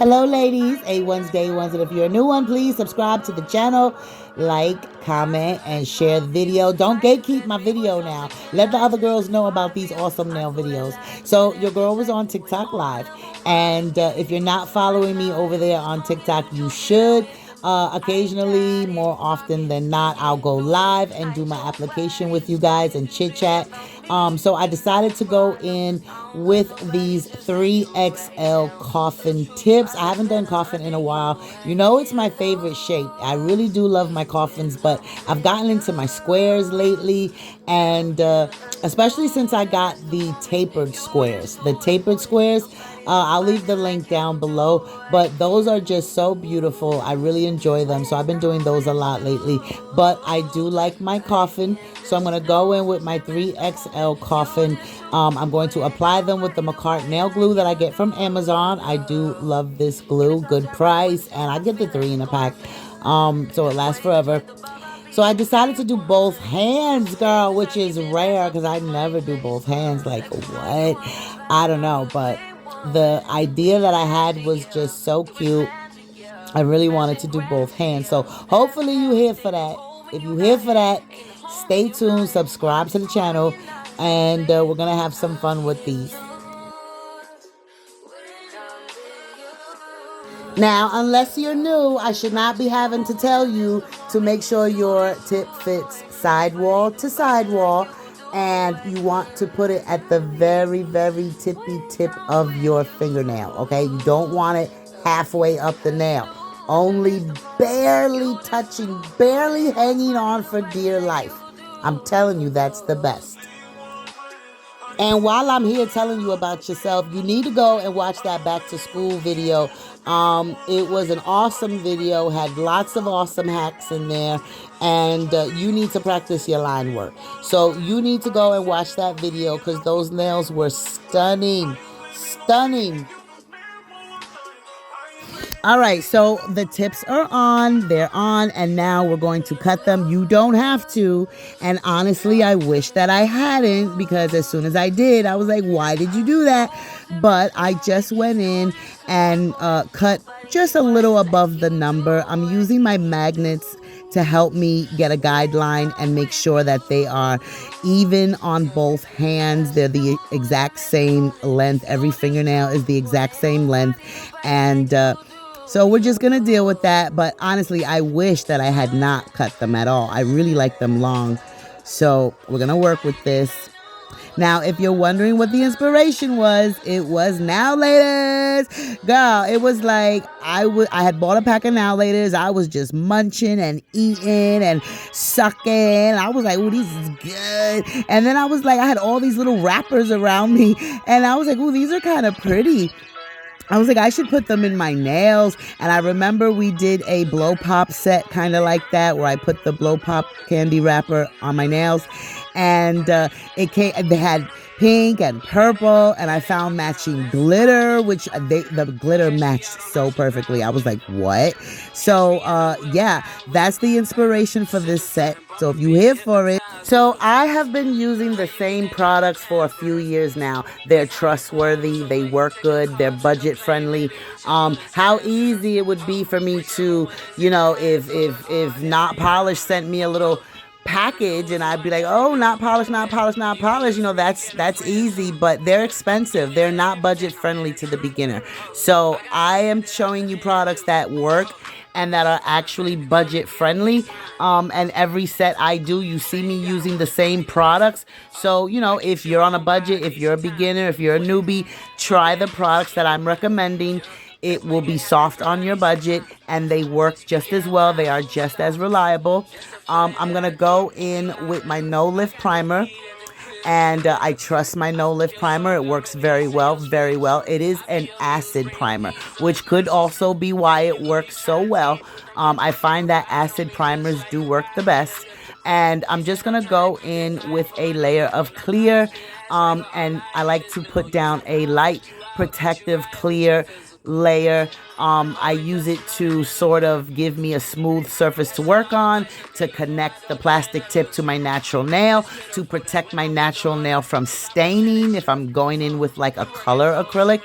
Hello, ladies, A1s, Day ones, and if you're a new one, please subscribe to the channel, like, comment, and share the video. Don't gatekeep my video now. Let the other girls know about these awesome nail videos. So your girl was on TikTok Live, and if you're not following me over there on TikTok, you should. Occasionally, more often than not, I'll go live and do my application with you guys and chit chat. So I decided to go in with these 3XL coffin tips. I haven't done coffin in a while. You know, it's my favorite shape. I really do love my coffins, but I've gotten into my squares lately, and especially since I got the tapered squares. The tapered squares, I'll leave the link down below, but those are just so beautiful. I really enjoy them, so I've been doing those a lot lately. But I do like my coffin, so I'm going to go in with my 3XL coffin. I'm going to apply them with the McCart nail glue that I get from Amazon. I do love this glue, good price, and I get the 3 in a pack, so it lasts forever. So I decided to do both hands, girl, which is rare because I never do both hands. Like, what? I don't know, but the idea that I had was just so cute. I really wanted to do both hands. So hopefully you're here for that. If you're here for that, stay tuned, subscribe to the channel, and we're going to have some fun with these. Now, unless you're new, I should not be having to tell you to make sure your tip fits sidewall to sidewall, and you want to put it at the very, very tippy tip of your fingernail, okay? You don't want it halfway up the nail. Only barely touching, barely hanging on for dear life. I'm telling you, that's the best. And while I'm here telling you about yourself, you need to go and watch that back to school video. It was an awesome video, had lots of awesome hacks in there, and you need to practice your line work. So you need to go and watch that video because those nails were stunning, stunning. All right, so the tips are on, they're on, and now we're going to cut them. You don't have to, and honestly, I wish that I hadn't, because as soon as I did, I was like, why did you do that? But I just went in and cut just a little above the number. I'm using my magnets to help me get a guideline and make sure that they are even on both hands. They're the exact same length. Every fingernail is the exact same length, and so we're just going to deal with that. But honestly, I wish that I had not cut them at all. I really like them long. So we're going to work with this. Now, if you're wondering what the inspiration was, it was now laters. Girl, it was like I had bought a pack of now laters. I was just munching and eating and sucking. I was like, oh, this is good. And then I was like, I had all these little wrappers around me. And I was like, oh, these are kind of pretty. I was like, I should put them in my nails. And I remember we did a blow pop set kind of like that, where I put the blow pop candy wrapper on my nails. And they had pink and purple, and I found matching glitter, which the glitter matched so perfectly. I was like, what? So yeah, that's the inspiration for this set. So if you're here for it. So I have been using the same products for a few years now. They're trustworthy, they work good, they're budget friendly. How easy it would be for me to, you know, if Not Polish sent me a little package and I'd be like, oh, not polished, not polished, not polished. You know, that's easy, but they're expensive. They're not budget friendly to the beginner. So I am showing you products that work and that are actually budget friendly. And every set I do, you see me using the same products. So, you know, if you're on a budget, if you're a beginner, if you're a newbie, try the products that I'm recommending. It will be soft on your budget, and they work just as well. They are just as reliable. I'm going to go in with my No Lift Primer, and I trust my No Lift Primer. It works very well, very well. It is an acid primer, which could also be why it works so well. I find that acid primers do work the best. And I'm just going to go in with a layer of clear, and I like to put down a light protective clear layer. I use it to sort of give me a smooth surface to work on, to connect the plastic tip to my natural nail, to protect my natural nail from staining if I'm going in with like a color acrylic.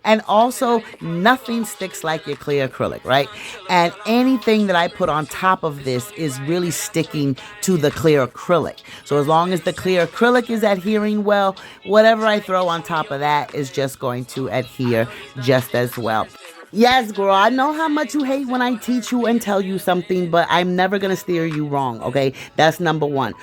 And also, nothing sticks like your clear acrylic, right? And anything that I put on top of this is really sticking to the clear acrylic. So as long as the clear acrylic is adhering well, whatever I throw on top of that is just going to adhere just as well. Yes, girl, I know how much you hate when I teach you and tell you something, but I'm never gonna steer you wrong, okay? That's number one.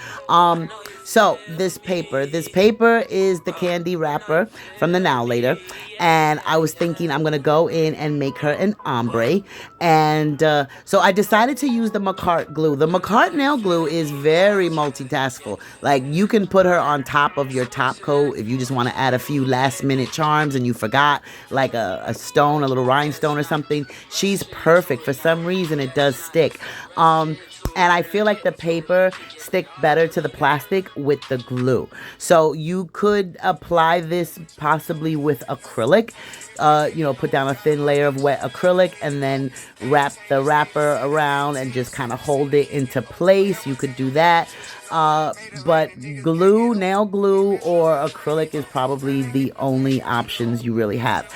So this paper is the candy wrapper from the Now Later, and I was thinking I'm gonna go in and make her an ombre, and so I decided to use the Macart glue. The Macart nail glue is very multitaskful. Like, you can put her on top of your top coat if you just want to add a few last minute charms and you forgot, like a stone, a little rhinestone or something. She's perfect. For some reason, it does stick. And I feel like the paper stick better to the plastic with the glue. So you could apply this possibly with acrylic. Put down a thin layer of wet acrylic and then wrap the wrapper around and just kind of hold it into place. You could do that. But glue, nail glue, or acrylic is probably the only options you really have.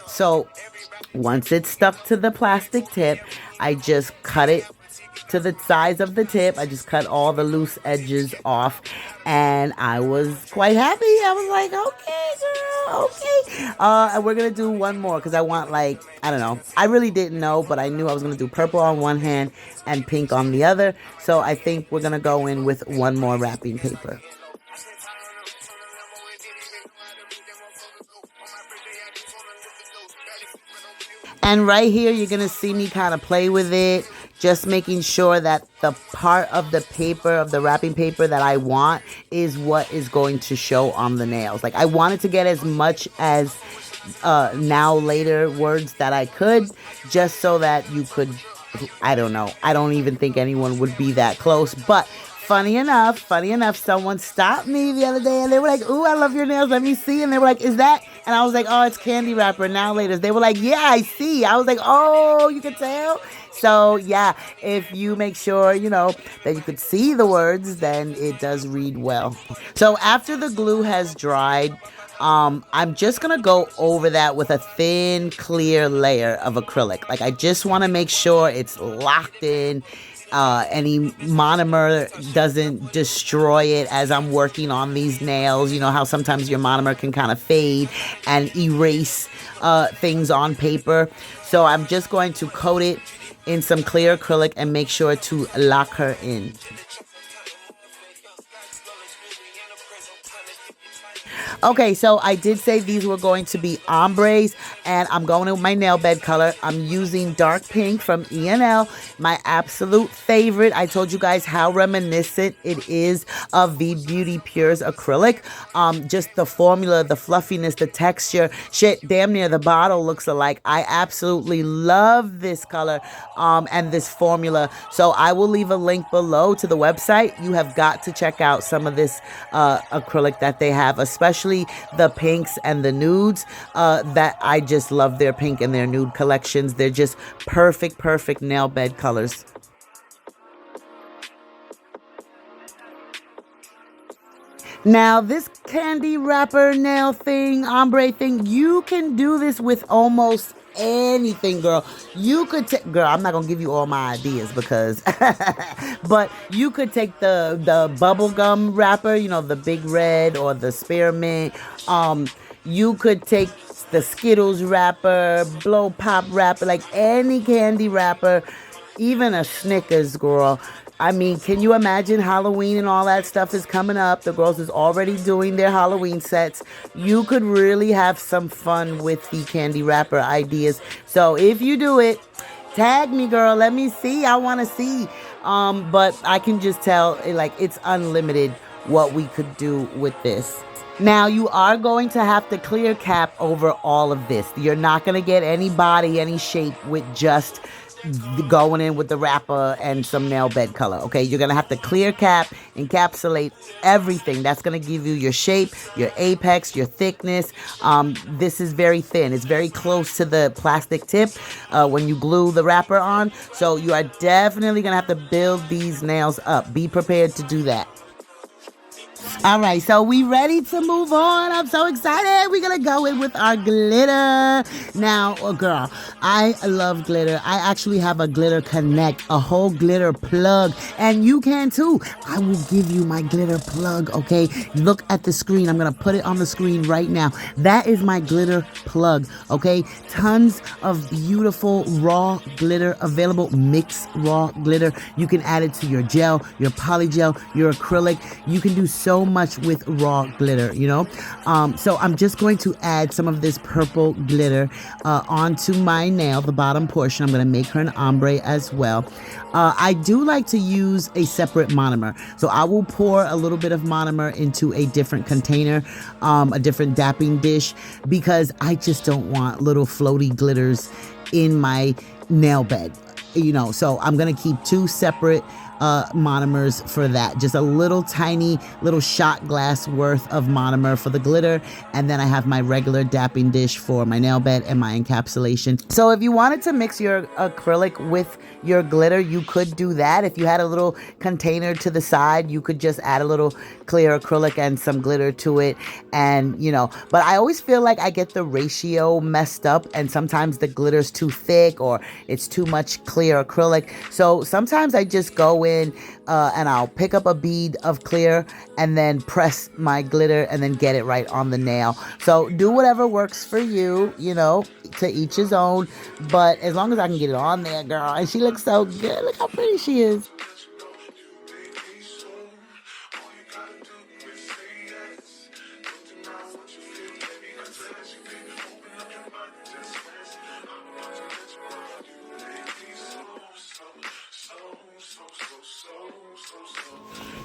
So once it's stuck to the plastic tip, I just cut it to the size of the tip. I just cut all the loose edges off, and I was quite happy. I was like, okay, girl, okay. And we're gonna do one more because I want, like, I don't know. I really didn't know, but I knew I was gonna do purple on one hand and pink on the other. So I think we're gonna go in with one more wrapping paper. And right here, you're gonna see me kind of play with it, just making sure that the part of the paper, of the wrapping paper that I want is what is going to show on the nails. Like, I wanted to get as much as Now Later words that I could, just so that you could, I don't know. I don't even think anyone would be that close. But funny enough, someone stopped me the other day and they were like, ooh, I love your nails. Let me see. And they were like, is that? And I was like, oh, it's candy wrapper, Now Later. They were like, yeah, I see. I was like, oh, you can tell? So yeah, if you make sure, that you could see the words, then it does read well. So after the glue has dried, I'm just gonna go over that with a thin, clear layer of acrylic. Like, I just want to make sure it's locked in. Any monomer doesn't destroy it as I'm working on these nails. You know how sometimes your monomer can kind of fade and erase things on paper. So I'm just going to coat it in some clear acrylic and make sure to lock her in. Okay, so I did say these were going to be ombres, and I'm going with my nail bed color. I'm using dark pink from E&L, my absolute favorite. I told you guys how reminiscent it is of V Beauty Pure's acrylic. Just the formula, the fluffiness, the texture, shit, damn near the bottle looks alike. I absolutely love this color and this formula. So I will leave a link below to the website. You have got to check out some of this acrylic that they have, especially the pinks and the nudes. That I just love their pink and their nude collections. They're just perfect nail bed colors. Now, this candy wrapper nail thing, ombre thing, you can do this with almost anything, girl. You could take, girl, I'm not gonna give you all my ideas because but you could take the bubblegum wrapper, the Big Red or the Spearmint. You could take the Skittles wrapper, blow pop wrapper, like any candy wrapper, even a Snickers, girl. I mean, can you imagine Halloween and all that stuff is coming up? The girls is already doing their Halloween sets. You could really have some fun with the candy wrapper ideas. So if you do it, tag me, girl. Let me see. I want to see. But I can just tell, like, it's unlimited what we could do with this. Now, you are going to have to clear cap over all of this. You're not going to get any body, any shape with just going in with the wrapper and some nail bed color. Okay, you're gonna have to clear cap, encapsulate everything. That's gonna give you your shape, your apex, your thickness. This is very thin. It's very close to the plastic tip when you glue the wrapper on. So you are definitely gonna have to build these nails up. Be prepared to do that. All right, so we ready to move on. I'm so excited. We're gonna go in with our glitter. Now, oh girl, I love glitter. I actually have a glitter connect, a whole glitter plug, and you can too. I will give you my glitter plug, okay? Look at the screen. I'm gonna put it on the screen right now. That is my glitter plug, okay? Tons of beautiful raw glitter available, mixed raw glitter. You can add it to your gel, your polygel, your acrylic. You can do so much with raw glitter, you know. So I'm just going to add some of this purple glitter onto my nail, the bottom portion. I'm going to make her an ombre as well. I do like to use a separate monomer, so I will pour a little bit of monomer into a different container, a different dapping dish, because I just don't want little floaty glitters in my nail bed, you know. So I'm gonna keep two separate monomers for that. Just a little tiny little shot glass worth of monomer for the glitter, and then I have my regular dapping dish for my nail bed and my encapsulation. So if you wanted to mix your acrylic with your glitter, you could do that. If you had a little container to the side, you could just add a little clear acrylic and some glitter to it, and you know. But I always feel like I get the ratio messed up, and sometimes the glitter's too thick or it's too much clear acrylic. So sometimes I just go in and I'll pick up a bead of clear and then press my glitter and then get it right on the nail. So do whatever works for you, you know, to each his own. But as long as I can get it on there, girl. And she looks so good. Look how pretty she is.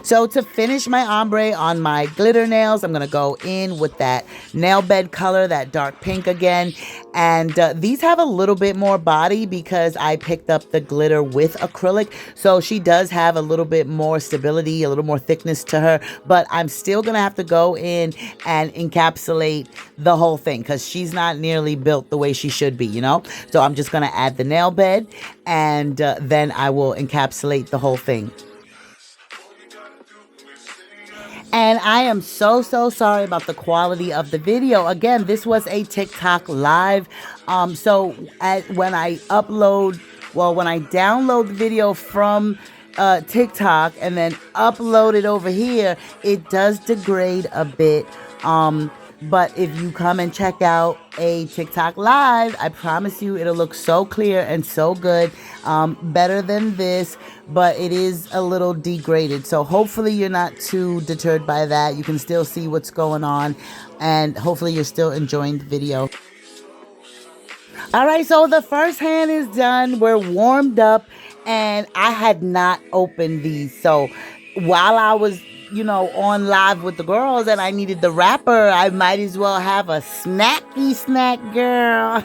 So to finish my ombre on my glitter nails, I'm going to go in with that nail bed color, that dark pink again. And these have a little bit more body because I picked up the glitter with acrylic. So she does have a little bit more stability, a little more thickness to her. But I'm still going to have to go in and encapsulate the whole thing because she's not nearly built the way she should be, you know. So I'm just going to add the nail bed and then I will encapsulate the whole thing. And I am so sorry about the quality of the video. Again, this was a TikTok live. When I download the video from TikTok and then upload it over here, it does degrade a bit. But if you come and check out a TikTok live, I promise you it'll look so clear and so good. Better than this, but it is a little degraded. So hopefully you're not too deterred by that. You can still see what's going on, and hopefully you're still enjoying the video. All right, so the first hand is done. We're warmed up, and I had not opened these. So while I was on live with the girls and I needed the wrapper, I might as well have a snacky snack, girl.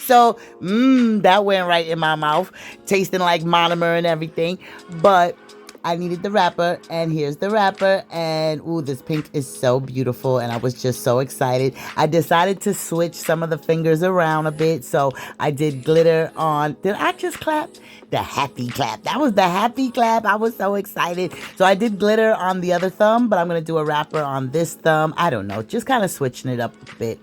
So, that went right in my mouth, tasting like monomer and everything. But I needed the wrapper, and here's the wrapper. And, ooh, this pink is so beautiful, and I was just so excited. I decided to switch some of the fingers around a bit, so I did glitter on. Did I just clap? The happy clap. That was the happy clap. I was so excited. So I did glitter on the other thumb, but I'm going to do a wrapper on this thumb. I don't know, just kind of switching it up a bit,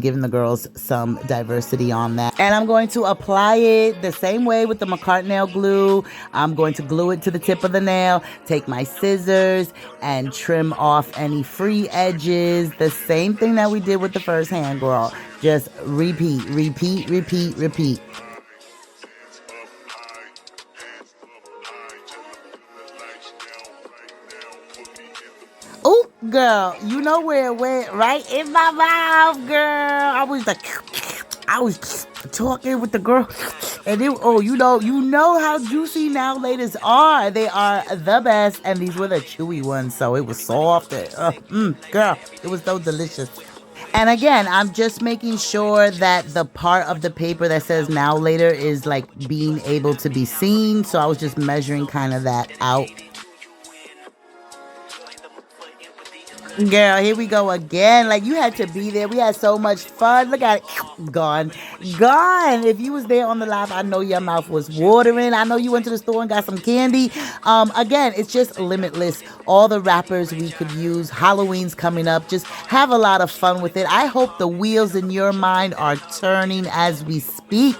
giving the girls some diversity on that. And I'm going to apply it the same way with the McCartnail glue. I'm going to glue it to the tip of the nail, take my scissors and trim off any free edges. The same thing that we did with the first hand, girl. Just repeat, repeat, repeat, repeat. Oh, girl, you know where it went? Right in my mouth, girl. I was talking with the girl, and you know how juicy now laters are. They are the best, and these were the chewy ones, so it was soft. Girl, it was so delicious. And again, I'm just making sure that the part of the paper that says now later is like being able to be seen. So I was just measuring kind of that out. Girl, here we go again. Like, you had to be there. We had so much fun. Look at it. Gone. Gone. If you was there on the live, I know your mouth was watering. I know you went to the store and got some candy. Again, it's just limitless. All the wrappers we could use. Halloween's coming up. Just have a lot of fun with it. I hope the wheels in your mind are turning as we speak.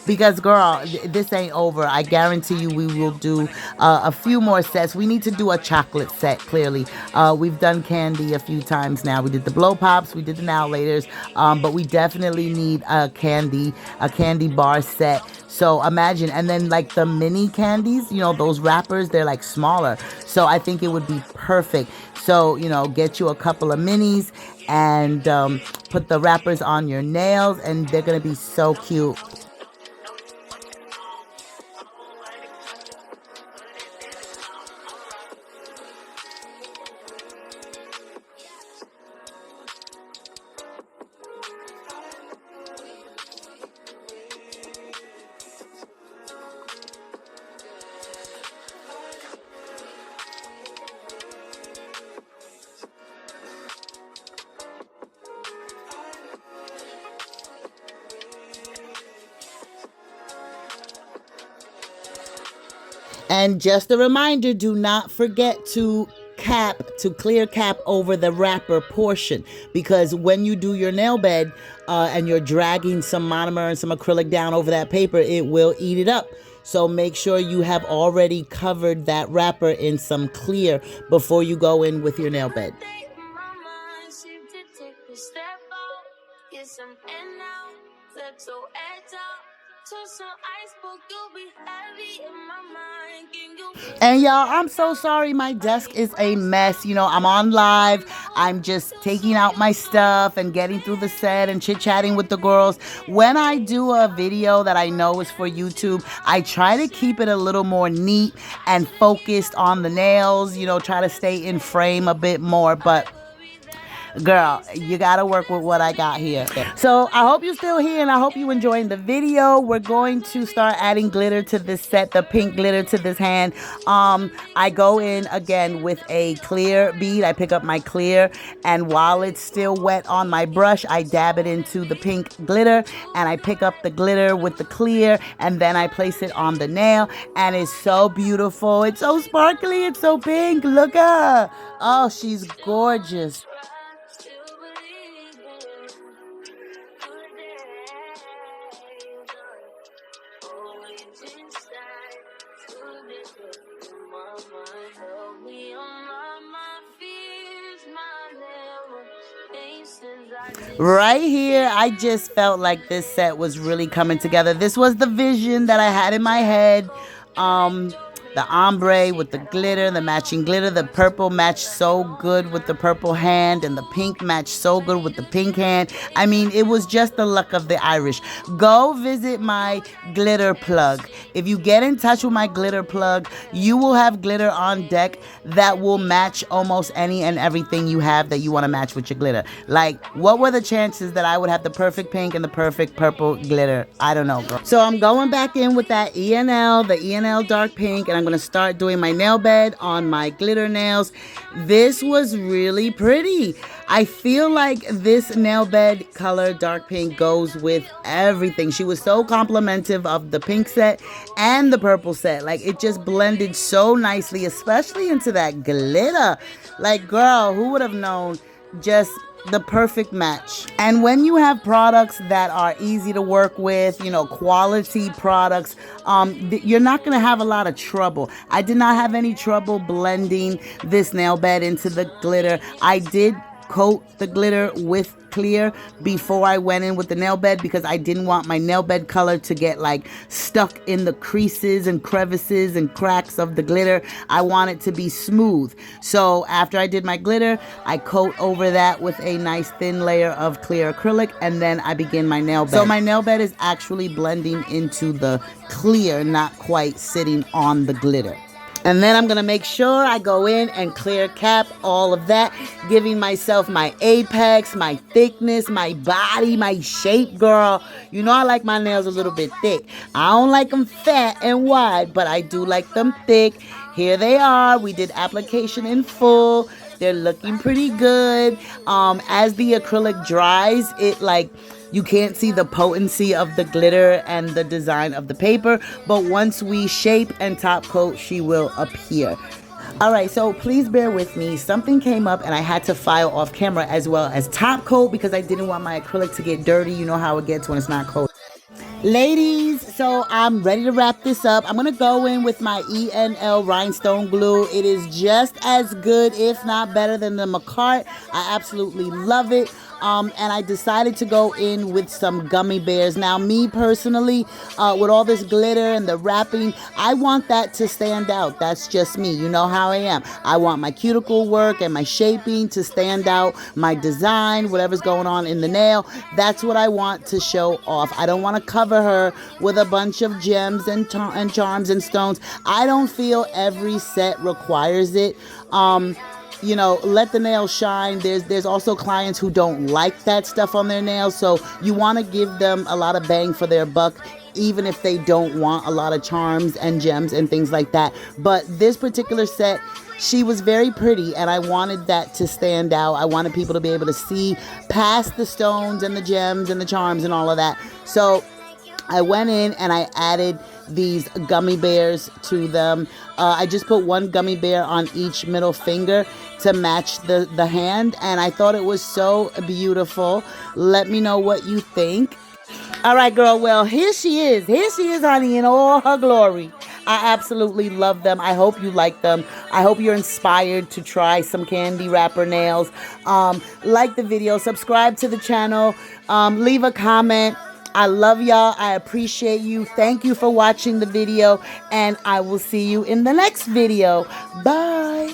Because, girl, this ain't over. I guarantee you we will do a few more sets. We need to do a chocolate set, clearly. We've done candy a few times now. We did the blow pops. We did the now laters. But we definitely need a candy bar set. So imagine. And then, like, the mini candies, you know, those wrappers, they're, like, smaller. So I think it would be perfect. So, you know, get you a couple of minis and put the wrappers on your nails. And they're going to be so cute. And just a reminder, do not forget to clear cap over the wrapper portion, because when you do your nail bed and you're dragging some monomer and some acrylic down over that paper, it will eat it up. So make sure you have already covered that wrapper in some clear before you go in with your nail bed. And y'all, I'm so sorry. My desk is a mess. You know, I'm on live. I'm just taking out my stuff and getting through the set and chit-chatting with the girls. When I do a video that I know is for YouTube, I try to keep it a little more neat and focused on the nails, you know, try to stay in frame a bit more. But girl, you gotta work with what I got here. So I hope you're still here and I hope you're enjoying the video. We're going to start adding glitter to this set, the pink glitter to this hand. I go in again with a clear bead. I pick up my clear, and while it's still wet on my brush, I dab it into the pink glitter, and I pick up the glitter with the clear, and then I place it on the nail, and it's so beautiful. It's so sparkly. It's so pink. Look at her. Oh, she's gorgeous. Right here, I just felt like this set was really coming together. This was the vision that I had in my head. The ombre with the glitter, the matching glitter, the purple matched so good with the purple hand, and the pink matched so good with the pink hand. I mean, it was just the luck of the Irish. Go visit my glitter plug. If you get in touch with my glitter plug, you will have glitter on deck that will match almost any and everything you have that you want to match with your glitter. Like, what were the chances that I would have the perfect pink and the perfect purple glitter? I don't know, girl. So I'm going back in with that ENL, the ENL dark pink, and I'm going to start doing my nail bed on my glitter nails. This was really pretty. I feel like this nail bed color, dark pink, goes with everything. She was so complimentive of the pink set and the purple set. Like, it just blended so nicely, especially into that glitter. Like, girl, who would have known? Just the perfect match. And when you have products that are easy to work with, you know, quality products, you're not going to have a lot of trouble. I did not have any trouble blending this nail bed into the glitter. I did coat the glitter with clear before I went in with the nail bed, because I didn't want my nail bed color to get like stuck in the creases and crevices and cracks of the glitter. I want it to be smooth. So after I did my glitter, I coat over that with a nice thin layer of clear acrylic, and then I begin my nail bed. So my nail bed is actually blending into the clear, not quite sitting on the glitter. And then I'm going to make sure I go in and clear cap all of that, giving myself my apex, my thickness, my body, my shape, girl. You know I like my nails a little bit thick. I don't like them fat and wide, but I do like them thick. Here they are. We did application in full. They're looking pretty good. As the acrylic dries, it you can't see the potency of the glitter and the design of the paper, but once we shape and top coat, she will appear. All right, so please bear with me. Something came up and I had to file off camera as well as top coat because I didn't want my acrylic to get dirty. You know how it gets when it's not coated. Ladies, so I'm ready to wrap this up. I'm going to go in with my ENL rhinestone glue. It is just as good, if not better than the McCart. I absolutely love it. And I decided to go in with some gummy bears. Now, me personally, with all this glitter and the wrapping, I want that to stand out. That's just me. You know how I am. I want my cuticle work and my shaping to stand out, my design, whatever's going on in the nail. That's what I want to show off. I don't want to cover her with a bunch of gems and charms and stones. I don't feel every set requires it. You know, let the nail shine. There's also clients who don't like that stuff on their nails, so you want to give them a lot of bang for their buck, even if they don't want a lot of charms and gems and things like that. But this particular set, she was very pretty, and I wanted that to stand out. I wanted people to be able to see past the stones and the gems and the charms and all of that. So I went in and I added these gummy bears to them. I just put one gummy bear on each middle finger to match the hand, and I thought it was so beautiful. Let me know what you think. All right, girl, well, here she is, honey, in all her glory. I absolutely love them. I hope you like them. I hope you're inspired to try some candy wrapper nails. Like the video, subscribe to the channel, leave a comment. I love y'all. I appreciate you. Thank you for watching the video, and I will see you in the next video. Bye.